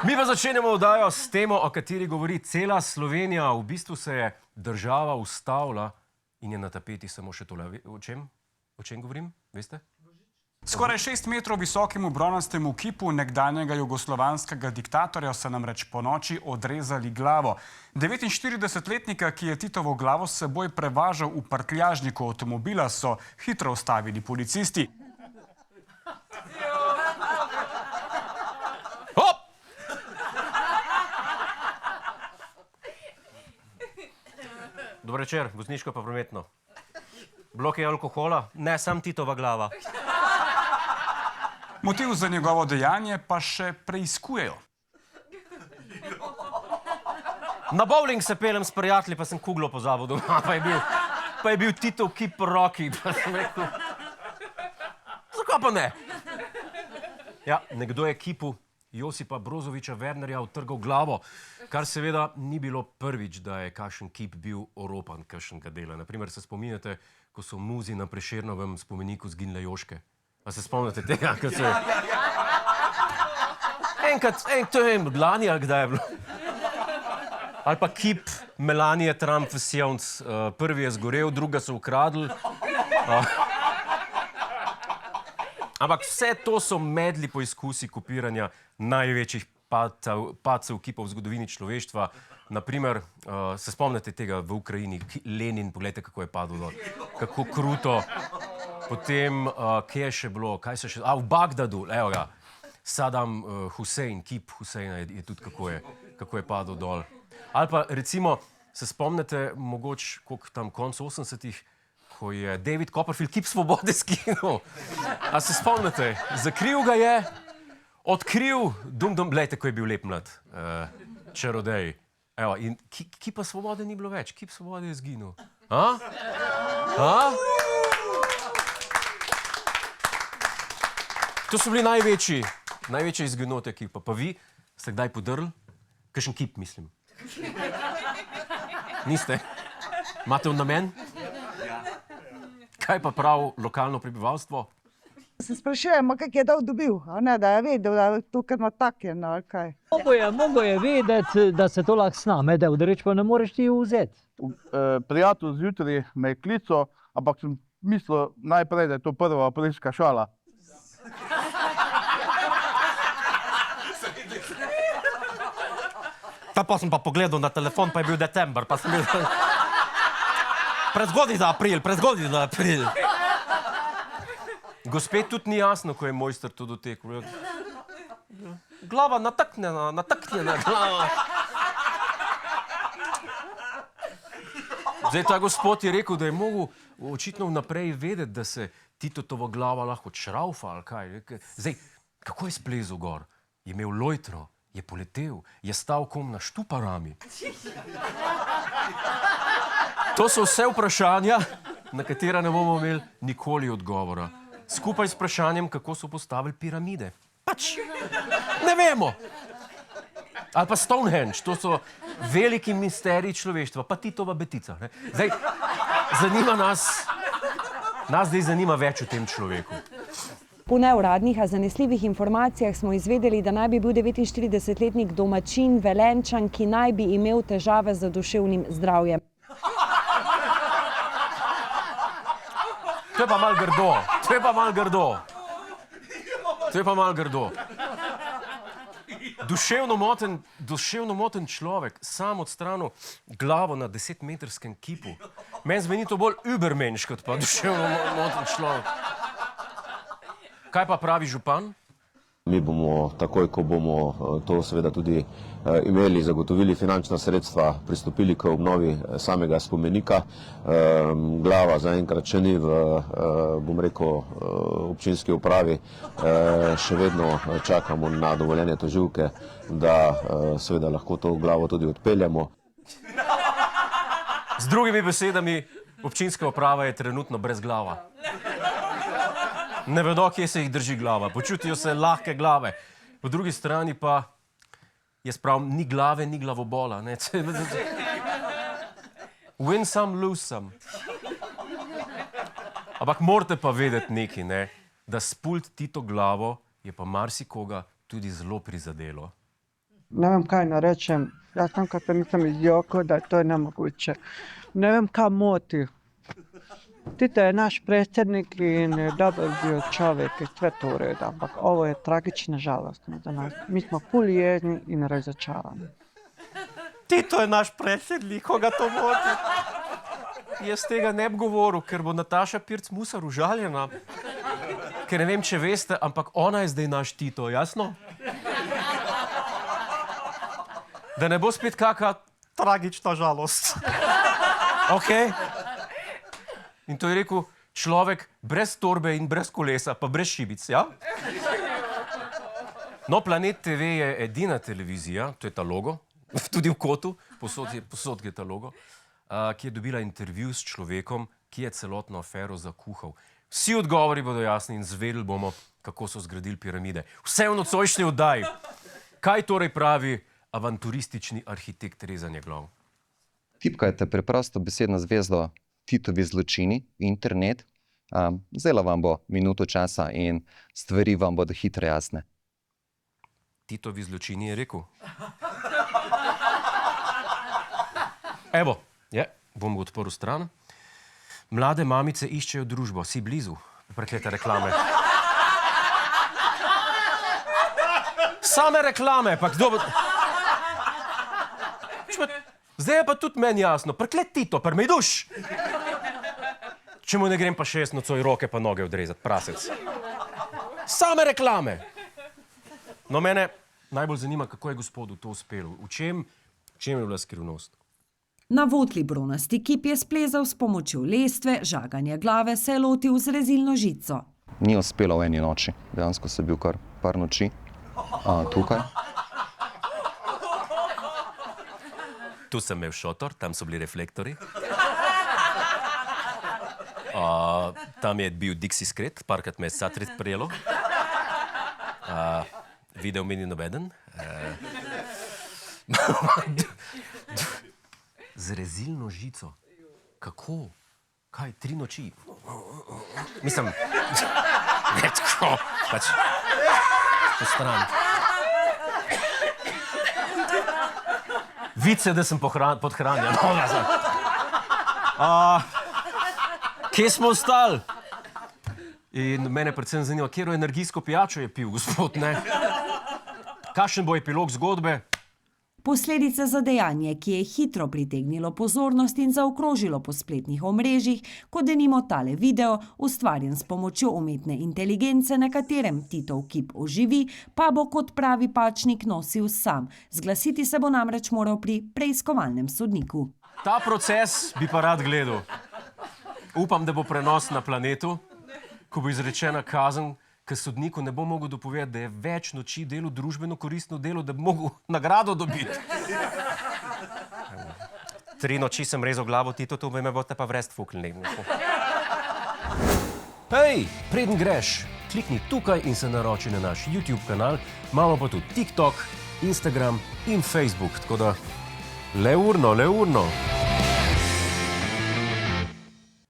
Mi pa začenjamo oddajo s temo, o kateri govori cela Slovenija. V bistvu se je država ustavila in je na tapeti samo še tole. O čem govorim? Veste? Skoraj 6 metrov visokemu bronastemu kipu nekdanjega jugoslovanskega diktatorja so namreč ponoči odrezali glavo. 49-letnika, ki je Titovo glavo s seboj prevažal v prtljažniku avtomobila, so hitro ustavili policisti. Dober večer, vozniško pa prometno. Blok je alkohola? Ne, sam Titova glava. Motiv za njegovo dejanje pa še preiskujejo. Na bowling se pelem s prijatelji, pa sem kuglo pozabil doma, pa je bil Titov kip v roki, pa sem rekel, zakaj pa ne? Ja, nekdo je kipu Josipa Brozoviča Wernerja utrgal glavo, kar seveda ni bilo prvič, da je kakšen kip bil oropan kakšnega dela. Naprimer, se spominjate, ko so muzi na Prešernovem spomeniku zginile Jožke? A se spomnite tega, ko se... Enkrat, to je lani, ali kdaj je bilo? Ali pa kip Melanije Trump v Sjevnc. Prvi je zgorel, druga so ukradli. Ampak vse to so medli poizkusi kopiranja največjih padcev kipov v zgodovini človeštva. Naprimer, se spomnite tega v Ukrajini, Lenin, pogledajte, kako je padel dol. Kako kruto. Potem, kje je še bilo, kaj se še... v Bagdadu, evo ga, Saddam Hussein, kip Husseina je tudi kako je padel dol. Ali pa, recimo, se spomnite, mogoče, koliko tam konc 80-ih, ko je David Copperfield kip svobode skinul. A se spomnite? Zakril ga je, odkril, glejte, ko je bil lep mlad, čarodej. Evo, in kipa svobode ni bilo več, kip svobode je zginul. To so bili največje izginote kipa. Pa vi ste kdaj podrli? Kakšen kip, mislim. Niste? Imate v namen? Kaj pa prav lokalno prebivalstvo? Se sprašujemo, kak je dal dobil, a ne, da je vedel, da je to kar nataknjeno, ali kaj. Mogo je vedeti, da se to lahko sname, da odreč pa ne moreš ti vzeti. Prijatelj zjutraj me je klical, ampak sem mislil najprej, da je to prva aprilska šala. Pa sem pa pogledal na telefon, pa je bil december, pa sem bil... Prezgodaj za april. Gospe tudi ni jasno, ko je mojster to dotekel. Glava nataknjena glava. Zdaj, ta gospod je rekel, da je mogel očitno vnaprej vedeti, da se Titovo glava lahko odšraufa, ali kaj. Zdaj, kako je splezal gor? Je imel lojtro? Je poletel? Je stal kom na štuparami? To so vse vprašanja, na katera ne bomo imeli nikoli odgovora. Skupaj s vprašanjem, kako so postavili piramide. Pač, ne vemo. Ali pa Stonehenge, to so veliki misteriji človeštva, pa Titova betica. Zdaj, zanima nas zdaj zanima več o tem človeku. Po neuradnih, a zanesljivih informacijah smo izvedeli, da naj bi bil 49-letnik domačin Velenjčan, ki naj bi imel težave z duševnim zdravjem. To je pa malo grdo. Duševno moten človek, sam odstranil glavo na 10-metrskem kipu. Meni zveni to bolj übermensch, kot pa duševno moten človek. Kaj pa pravi župan? Mi bomo takoj, ko bomo to seveda tudi imeli, zagotovili finančna sredstva, pristopili k obnovi samega spomenika. Glava zaenkrat še ni v, bom rekel, občinski upravi. Še vedno čakamo na dovoljenje tožilke, da seveda lahko to glavo tudi odpeljemo. Z drugimi besedami, občinska uprava je trenutno brez glava. Ne vedo, kje se jih drži glava, počutijo se lahke glave. Po drugi strani pa, jaz pravim, ni glave, ni glavobola. Win some, lose some. Ampak morate pa vedeti nekaj, ne? Da spult Tito glavo je pa marsikoga tudi zelo prizadelo. Ne vem, kaj narečem. Jaz sem, ko se nisem izjokal, da to je nemogoče. Ne vem, kaj moti. Tito je naš predsednik in je dober bil človek, je sve to v redu, ampak ovo je tragično žalostno za nas. Mi smo ful jezni in razočarani. Tito je naš predsednik, koga to moti. Jaz tega ne bi govoril, ker bo Nataša Pirc Musar užaljena. Ker ne vem, če veste, ampak ona je zdaj naš Tito, jasno? Da ne bo spet kakšna tragična žalost. Ok? In to je rekel človek brez torbe in brez kolesa, pa brez šibic, ja? No, Planet TV je edina televizija, to je ta logo, tudi v kotu, posod je ta logo, ki je dobila intervju s človekom, ki je celotno afero zakuhal. Vsi odgovori bodo jasni in zvedeli bomo, kako so zgradili piramide. Vse v nocojšnji oddaji. Kaj torej pravi avanturistični arhitekt rezanja glav? Tipkajte preprosto besedno zvezdo Titovi zločini, internet. Vzela vam bo minuto časa in stvari vam bodo hitro jasne. Titovi zločini je rekel. Evo, bom ga odprl stran. Mlade mamice iščejo družbo, si blizu. Preklete reklame. Same reklame, pa kdo bo... Zdaj je pa tudi meni jasno, preklet Tito, prmej duš! Če mu ne grem pa 6 nocoj roke pa noge odrezati, prasec. Same reklame! No, mene najbolj zanima, kako je gospodu to uspelo. V čem je bila skrivnost? Na votli bronasti kip je splezal s pomočjo lestve, žaganja glave se je lotil z rezilno žico. Ni uspelo v eni noči. Dejansko sem bil kar par noči tukaj. Tu sem imel šotor, tam so bili reflektori. Tam je bil Dixie skret, parkrat me je satrit prijelo. Video mi ni nobeden. Z rezilno žico. Kako? Kaj, 3 noči? Mislim, ne tako, pač po stran. Vice, da sem podhranjen. Kje smo ostali? In mene predvsem zanima, katero energijsko pijačo je pil, gospod, ne? Kakšen bo epilog zgodbe? Posledice za dejanje, ki je hitro pritegnilo pozornost in zaokrožilo po spletnih omrežjih, kot denimo tale video, ustvarjen s pomočjo umetne inteligence, na katerem Titov kip oživi, pa bo kot pravi pačnik nosil sam. Zglasiti se bo namreč moral pri preiskovalnem sodniku. Ta proces bi pa rad gledal. Upam, da bo prenos na Planetu, ko bo izrečena kazen, ker sodniku ne bo mogel dopovedati, da je več noči delal družbeno koristno delo, da bi mogel nagrado dobiti. 3 noči sem rezal glavo Tito, to me boste pa vrest fuknili. Hej, preden greš, klikni tukaj in se naroči na naš YouTube kanal. Imamo pa tudi TikTok, Instagram in Facebook, tako da le urno.